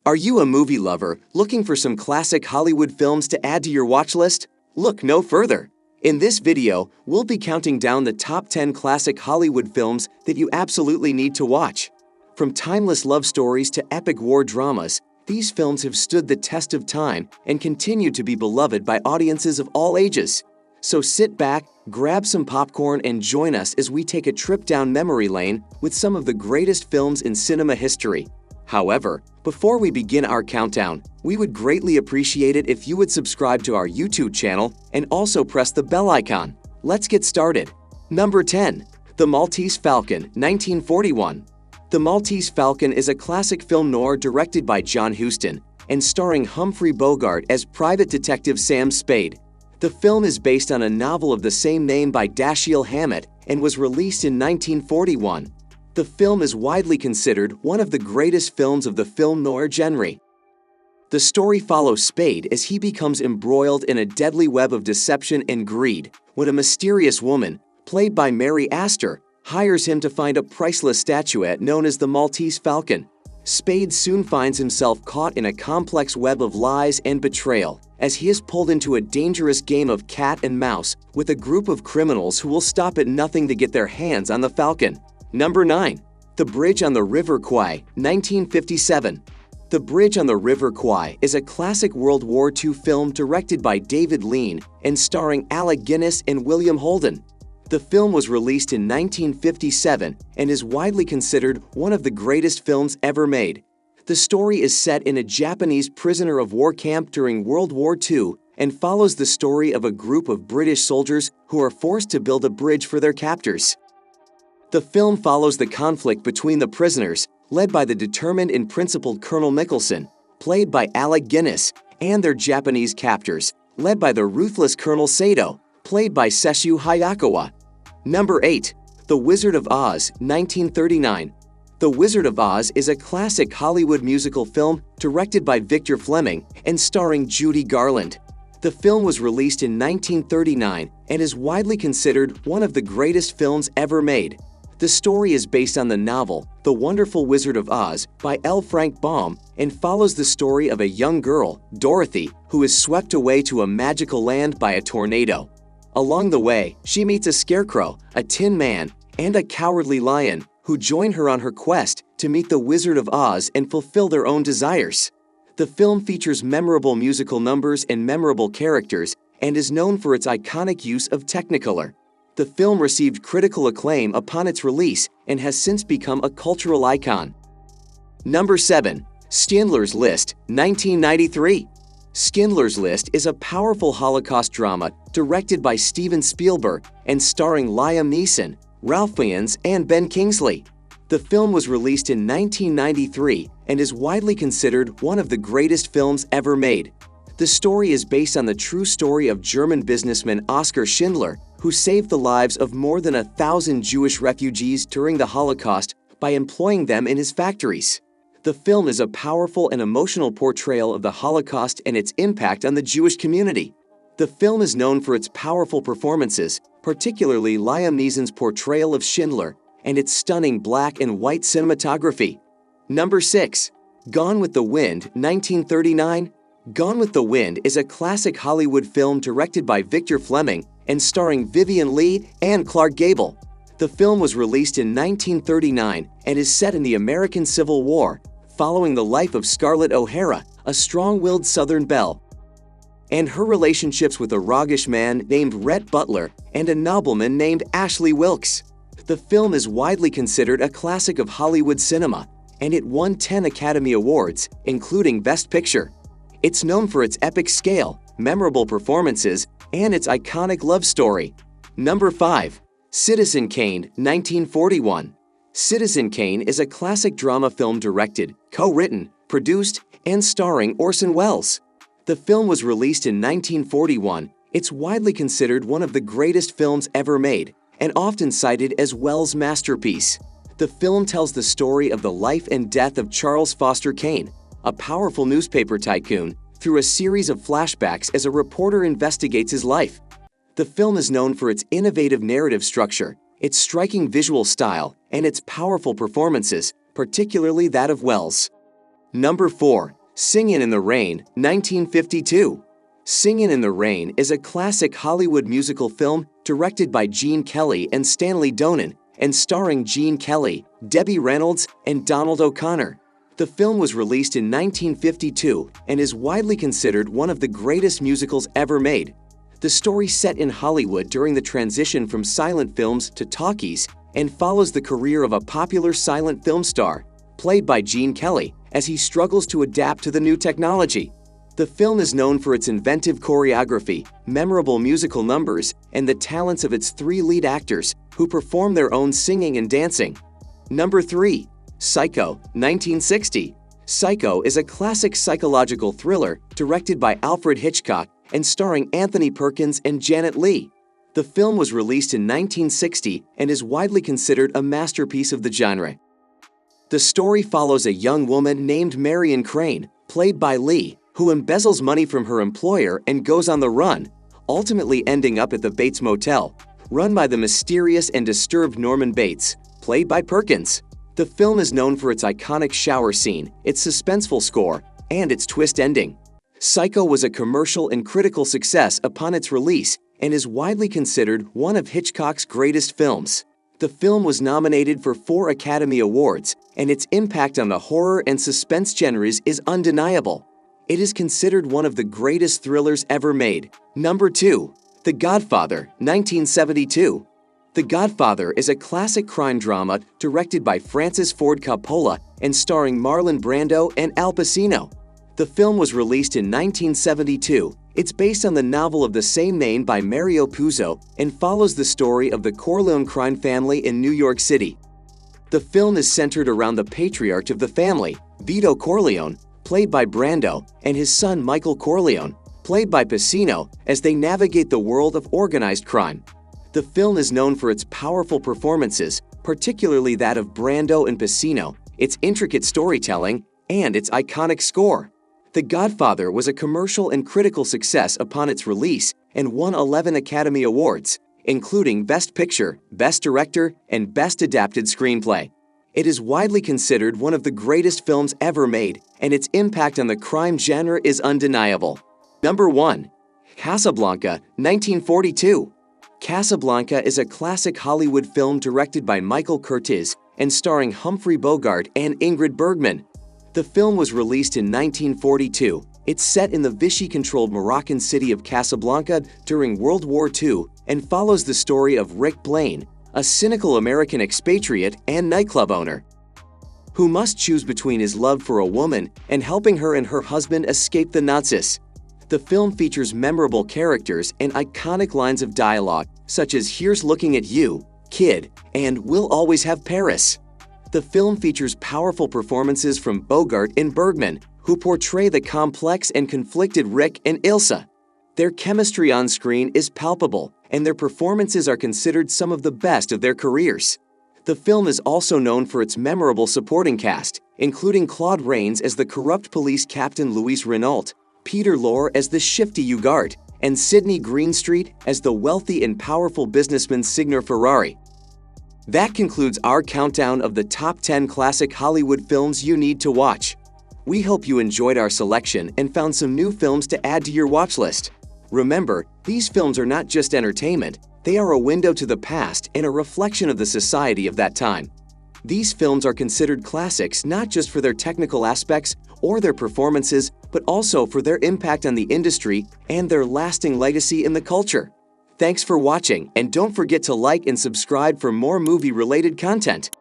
Are you a movie lover looking for some classic Hollywood films to add to your watch list? Look no further. In this video, we'll be counting down the top 10 classic Hollywood films that you absolutely need to watch. From timeless love stories to epic war dramas, these films have stood the test of time and continue to be beloved by audiences of all ages. So sit back, grab some popcorn, and join us as we take a trip down memory lane with some of the greatest films in cinema history. However, before we begin our countdown, we would greatly appreciate it if you would subscribe to our YouTube channel and also press the bell icon. Let's get started. Number 10. The Maltese Falcon, 1941. The Maltese Falcon is a classic film noir directed by John Huston and starring Humphrey Bogart as Private Detective Sam Spade. The film is based on a novel of the same name by Dashiell Hammett and was released in 1941. The film is widely considered one of the greatest films of the film noir genre. The story follows Spade as he becomes embroiled in a deadly web of deception and greed when a mysterious woman, played by Mary Astor, hires him to find a priceless statuette known as the Maltese Falcon. Spade soon finds himself caught in a complex web of lies and betrayal as he is pulled into a dangerous game of cat and mouse with a group of criminals who will stop at nothing to get their hands on the Falcon. Number 9. The Bridge on the River Kwai, 1957. The Bridge on the River Kwai is a classic World War II film directed by David Lean and starring Alec Guinness and William Holden. The film was released in 1957 and is widely considered one of the greatest films ever made. The story is set in a Japanese prisoner of war camp during World War II and follows the story of a group of British soldiers who are forced to build a bridge for their captors. The film follows the conflict between the prisoners, led by the determined and principled Colonel Mickelson, played by Alec Guinness, and their Japanese captors, led by the ruthless Colonel Sato, played by Sessue Hayakawa. Number 8. The Wizard of Oz, 1939. The Wizard of Oz is a classic Hollywood musical film directed by Victor Fleming and starring Judy Garland. The film was released in 1939 and is widely considered one of the greatest films ever made. The story is based on the novel The Wonderful Wizard of Oz by L. Frank Baum and follows the story of a young girl, Dorothy, who is swept away to a magical land by a tornado. Along the way, she meets a scarecrow, a tin man, and a cowardly lion who join her on her quest to meet the Wizard of Oz and fulfill their own desires. The film features memorable musical numbers and memorable characters and is known for its iconic use of Technicolor. The film received critical acclaim upon its release and has since become a cultural icon. Number 7. Schindler's List, 1993. Schindler's List is a powerful Holocaust drama directed by Steven Spielberg and starring Liam Neeson, Ralph Fiennes, and Ben Kingsley. The film was released in 1993 and is widely considered one of the greatest films ever made. The story is based on the true story of German businessman Oskar Schindler, who saved the lives of more than 1,000 Jewish refugees during the Holocaust by employing them in his factories. The film is a powerful and emotional portrayal of the Holocaust and its impact on the Jewish community. The film is known for its powerful performances, particularly Liam Neeson's portrayal of Schindler and its stunning black and white cinematography. Number 6. Gone with the Wind, 1939. Gone with the Wind is a classic Hollywood film directed by Victor Fleming and starring Vivien Leigh and Clark Gable. The film was released in 1939 and is set in the American Civil War, following the life of Scarlett O'Hara, a strong-willed Southern belle, and her relationships with a roguish man named Rhett Butler and a nobleman named Ashley Wilkes. The film is widely considered a classic of Hollywood cinema, and it won 10 Academy Awards, including Best Picture. It's known for its epic scale, memorable performances, and its iconic love story. Number 5. Citizen Kane, 1941. Citizen Kane is a classic drama film directed, co-written, produced, and starring Orson Welles. The film was released in 1941. It's widely considered one of the greatest films ever made, and often cited as Welles' masterpiece. The film tells the story of the life and death of Charles Foster Kane, a powerful newspaper tycoon, through a series of flashbacks as a reporter investigates his life. The film is known for its innovative narrative structure, its striking visual style, and its powerful performances, particularly that of Welles. Number 4. Singin' in the Rain, 1952. Singin' in the Rain is a classic Hollywood musical film directed by Gene Kelly and Stanley Donen and starring Gene Kelly, Debbie Reynolds, and Donald O'Connor. The film was released in 1952 and is widely considered one of the greatest musicals ever made. The story set in Hollywood during the transition from silent films to talkies and follows the career of a popular silent film star, played by Gene Kelly, as he struggles to adapt to the new technology. The film is known for its inventive choreography, memorable musical numbers, and the talents of its three lead actors, who perform their own singing and dancing. Number 3. Psycho, 1960. Psycho is a classic psychological thriller directed by Alfred Hitchcock and starring Anthony Perkins and Janet Leigh. The film was released in 1960 and is widely considered a masterpiece of the genre. The story follows a young woman named Marion Crane, played by Leigh, who embezzles money from her employer and goes on the run, ultimately ending up at the Bates Motel, run by the mysterious and disturbed Norman Bates, played by Perkins. The film is known for its iconic shower scene, its suspenseful score, and its twist ending. Psycho was a commercial and critical success upon its release and is widely considered one of Hitchcock's greatest films. The film was nominated for 4 Academy Awards, and its impact on the horror and suspense genres is undeniable. It is considered one of the greatest thrillers ever made. Number 2. The Godfather, 1972. The Godfather is a classic crime drama directed by Francis Ford Coppola and starring Marlon Brando and Al Pacino. The film was released in 1972. It's based on the novel of the same name by Mario Puzo and follows the story of the Corleone crime family in New York City. The film is centered around the patriarch of the family, Vito Corleone, played by Brando, and his son Michael Corleone, played by Pacino, as they navigate the world of organized crime. The film is known for its powerful performances, particularly that of Brando and Pacino, its intricate storytelling, and its iconic score. The Godfather was a commercial and critical success upon its release and won 11 Academy Awards, including Best Picture, Best Director, and Best Adapted Screenplay. It is widely considered one of the greatest films ever made, and its impact on the crime genre is undeniable. Number 1. Casablanca, 1942. Casablanca is a classic Hollywood film directed by Michael Curtiz and starring Humphrey Bogart and Ingrid Bergman. The film was released in 1942. It's set in the Vichy-controlled Moroccan city of Casablanca during World War II and follows the story of Rick Blaine, a cynical American expatriate and nightclub owner, who must choose between his love for a woman and helping her and her husband escape the Nazis. The film features memorable characters and iconic lines of dialogue, such as "Here's looking at you, kid," and "We'll always have Paris." The film features powerful performances from Bogart and Bergman, who portray the complex and conflicted Rick and Ilsa. Their chemistry on screen is palpable, and their performances are considered some of the best of their careers. The film is also known for its memorable supporting cast, including Claude Rains as the corrupt police captain Louis Renault, Peter Lorre as the shifty Ugarte, and Sidney Greenstreet as the wealthy and powerful businessman Signor Ferrari. That concludes our countdown of the top 10 classic Hollywood films you need to watch. We hope you enjoyed our selection and found some new films to add to your watch list. Remember, these films are not just entertainment, they are a window to the past and a reflection of the society of that time. These films are considered classics not just for their technical aspects or their performances, but also for their impact on the industry and their lasting legacy in the culture. Thanks for watching, and don't forget to like and subscribe for more movie-related content.